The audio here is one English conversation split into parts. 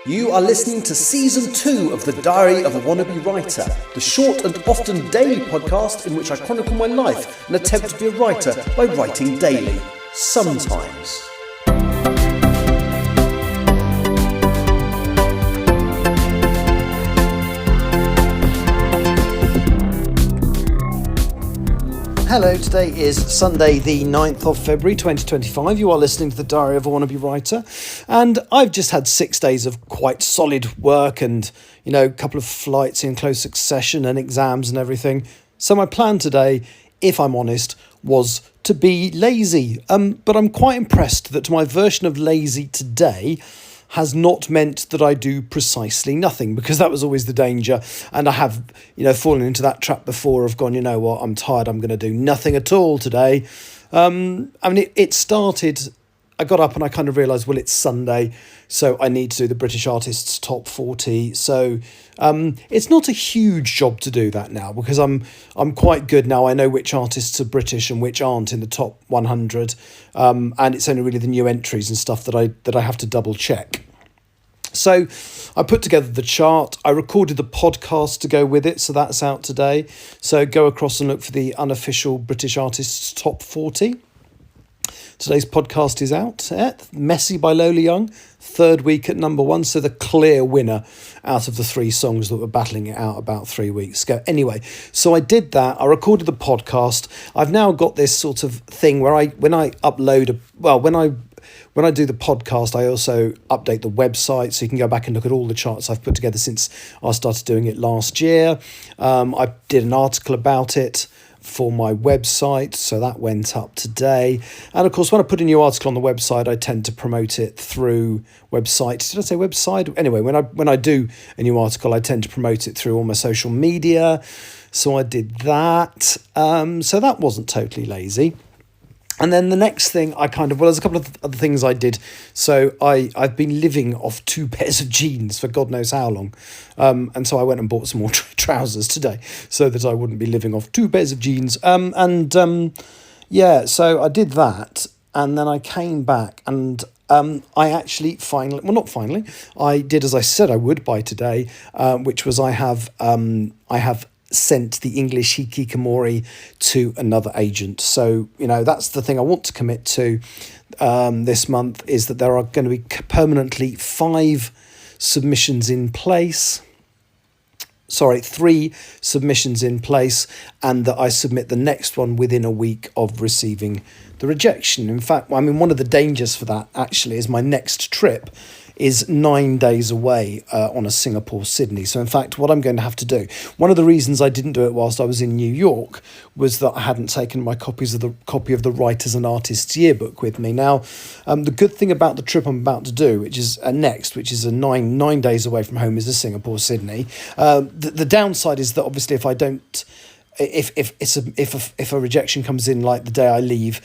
You are listening to Season 2 of The Diary of a Wannabe Writer, the short and often daily podcast in which I chronicle my life and attempt to be a writer by writing daily. Sometimes. Hello, today is Sunday the 9th of February 2025. You are listening to The Diary of a Wannabe Writer, and I've just had 6 days of quite solid work and, a couple of flights in close succession and exams and everything. So my plan today, if I'm honest, was to be lazy. But I'm quite impressed that my version of lazy today has not meant that I do precisely nothing, because that was always the danger. And I have, fallen into that trap before of gone, I'm tired, I'm going to do nothing at all today. It started, I got up and I kind of realised, well, it's Sunday, so I need to do the British Artists Top 40. So it's not a huge job to do that now, because I'm quite good now. I know which artists are British and which aren't in the top 100. And it's only really the new entries and stuff that I have to double check. So I put together the chart. I recorded the podcast to go with it, so that's out today. So go across and look for the unofficial British Artists Top 40. Today's podcast is out. Messy by Lola Young, third week at number 1. So the clear winner out of the 3 songs that were battling it out about 3 weeks ago. Anyway, so I did that. I recorded the podcast. I've now got this sort of thing where when I do the podcast, I also update the website, so you can go back and look at all the charts I've put together since I started doing it last year. I did an article about it for my website, so that went up today. And of course, when I put a new article on the website, I tend to promote it through website. Did I say website? Anyway, when I do a new article, I tend to promote it through all my social media. So I did that. So that wasn't totally lazy. And then the next thing there's a couple of other things I did. So I've been living off 2 pairs of jeans for God knows how long. And so I went and bought some more trousers today so that I wouldn't be living off 2 pairs of jeans. So I did that. And then I came back and I actually I did as I said I would by today, which was I have sent the English hikikomori to another agent. So, that's the thing I want to commit to this month, is that there are going to be permanently 3 submissions in place, and that I submit the next one within a week of receiving the rejection. In fact, one of the dangers for that actually is my next trip is 9 days away on a Singapore-Sydney. So in fact, what I'm going to have to do, one of the reasons I didn't do it whilst I was in New York was that I hadn't taken my copy of the Writers and Artists Yearbook with me. Now, the good thing about the trip I'm about to do, which is which is a nine days away from home, is a Singapore-Sydney. The downside is that obviously if I don't, if a rejection comes in like the day I leave,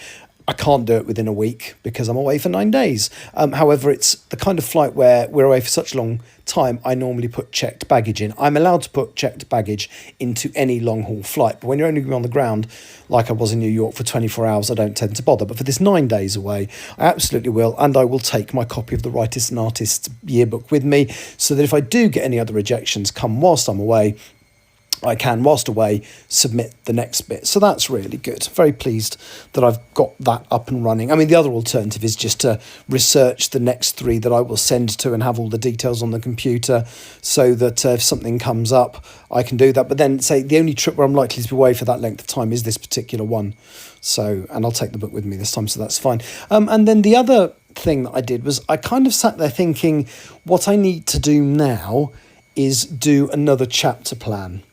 I can't do it within a week because I'm away for 9 days. However, it's the kind of flight where we're away for such a long time, I normally put checked baggage in. I'm allowed to put checked baggage into any long-haul flight, but when you're only on the ground, like I was in New York for 24 hours, I don't tend to bother. But for this 9 days away, I absolutely will, and I will take my copy of the Writers and Artists Yearbook with me, so that if I do get any other rejections come whilst I'm away, I can, whilst away, submit the next bit. So that's really good. Very pleased that I've got that up and running. The other alternative is just to research the next 3 that I will send to and have all the details on the computer, so that if something comes up, I can do that. But then, say, the only trip where I'm likely to be away for that length of time is this particular one. So, and I'll take the book with me this time, so that's fine. And then the other thing that I did was I kind of sat there thinking, what I need to do now is do another chapter plan.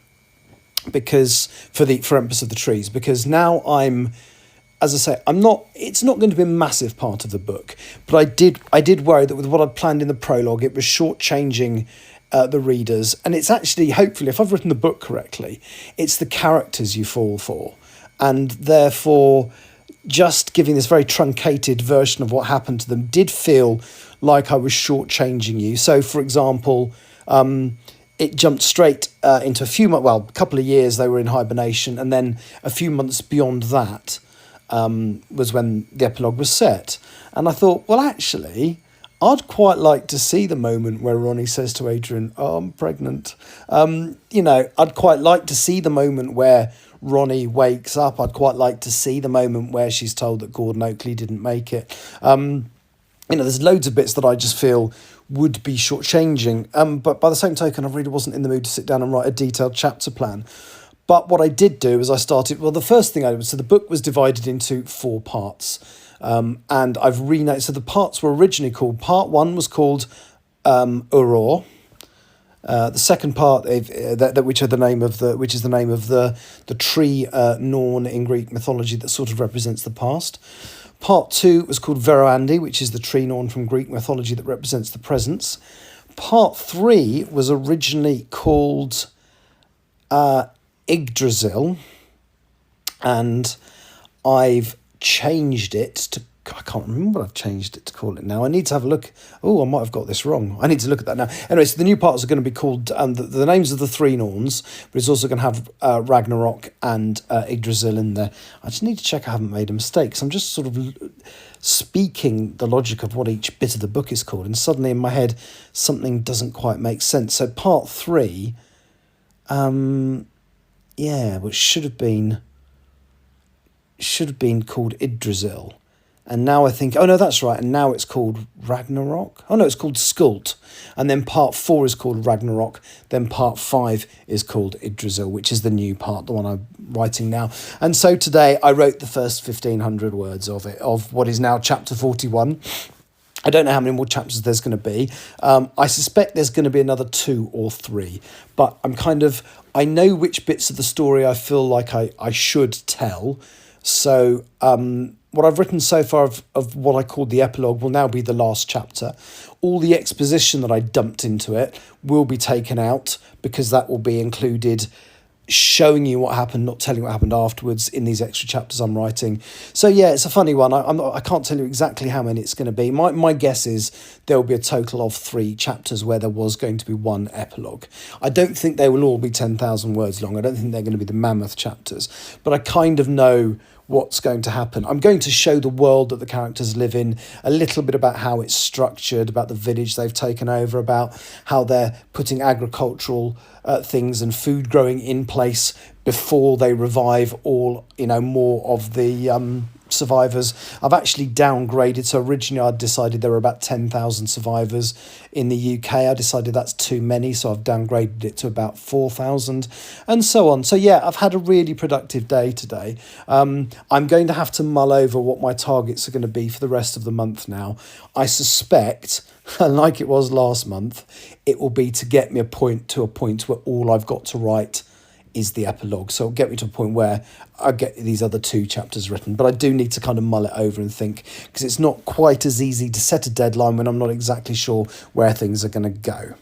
Because for Empress of the Trees, because now I'm, as I say, it's not going to be a massive part of the book, but I did worry that with what I'd planned in the prologue, it was shortchanging the readers. And it's actually, hopefully, if I've written the book correctly, it's the characters you fall for. And therefore, just giving this very truncated version of what happened to them did feel like I was shortchanging you. So, for example, it jumped straight into a couple of years they were in hibernation, and then a few months beyond that was when the epilogue was set. And I thought, well, actually, I'd quite like to see the moment where Ronnie says to Adrian, "Oh, I'm pregnant." I'd quite like to see the moment where Ronnie wakes up. I'd quite like to see the moment where she's told that Gordon Oakley didn't make it. There's loads of bits that I just feel would be shortchanging. But by the same token, I really wasn't in the mood to sit down and write a detailed chapter plan. But what I did do is the first thing I did, so the book was divided into 4 parts. And I've renamed, so the parts were originally called, part 1 was called Aurore. The second part, which is the name of the tree Norn in Greek mythology that sort of represents the past. Part 2 was called Veroandi, which is the tree Norn from Greek mythology that represents the presence. Part 3 was originally called Yggdrasil, and I've changed it to, I can't remember what I've changed it to call it now. I need to have a look. Oh, I might have got this wrong. I need to look at that now. Anyway, so the new parts are going to be called the names of the 3 Norns, but it's also going to have Ragnarok and Yggdrasil in there. I just need to check I haven't made a mistake. So I'm just sort of speaking the logic of what each bit of the book is called, and suddenly in my head something doesn't quite make sense. So part 3, which should have been called Yggdrasil. And now I think, oh no, that's right, and now it's called Ragnarok. Oh no, it's called Skuld. And then part 4 is called Ragnarok. Then part 5 is called Yggdrasil, which is the new part, the one I'm writing now. And so today I wrote the first 1,500 words of what is now chapter 41. I don't know how many more chapters there's going to be. I suspect there's going to be another 2 or 3. But I know which bits of the story I feel like I should tell. So what I've written so far of what I called the epilogue will now be the last chapter. All the exposition that I dumped into it will be taken out, because that will be included showing you what happened, not telling what happened afterwards in these extra chapters I'm writing. So yeah, it's a funny one. I can't tell you exactly how many it's going to be. My guess is there will be a total of 3 chapters where there was going to be 1 epilogue. I don't think they will all be 10,000 words long. I don't think they're going to be the mammoth chapters, but I kind of know what's going to happen. I'm going to show the world that the characters live in, a little bit about how it's structured, about the village they've taken over, about how they're putting agricultural things and food growing in place before they revive more of the survivors. I've actually downgraded. So originally I'd decided there were about 10,000 survivors in the UK. I decided that's too many, so I've downgraded it to about 4,000 and so on. So yeah, I've had a really productive day today. I'm going to have to mull over what my targets are going to be for the rest of the month now. I suspect, like it was last month, it will be to get me to a point where all I've got to write is the epilogue. So it'll get me to a point where I get these other 2 chapters written. But I do need to kind of mull it over and think, because it's not quite as easy to set a deadline when I'm not exactly sure where things are going to go.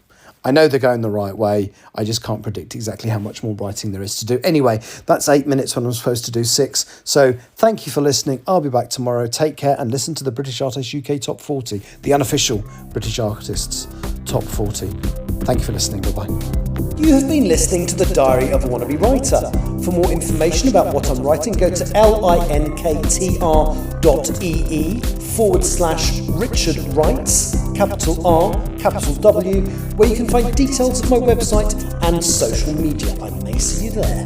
I know they're going the right way. I just can't predict exactly how much more writing there is to do. Anyway, that's 8 minutes when I'm supposed to do 6. So thank you for listening. I'll be back tomorrow. Take care and listen to the British Artists UK Top 40, the unofficial British Artists Top 40. Thank you for listening. Bye-bye. You have been listening to The Diary of a Wannabe Writer. For more information about what I'm writing, go to linktr.ee/Richard Writes, capital R, capital W, where you can find details of my website and social media. I may see you there.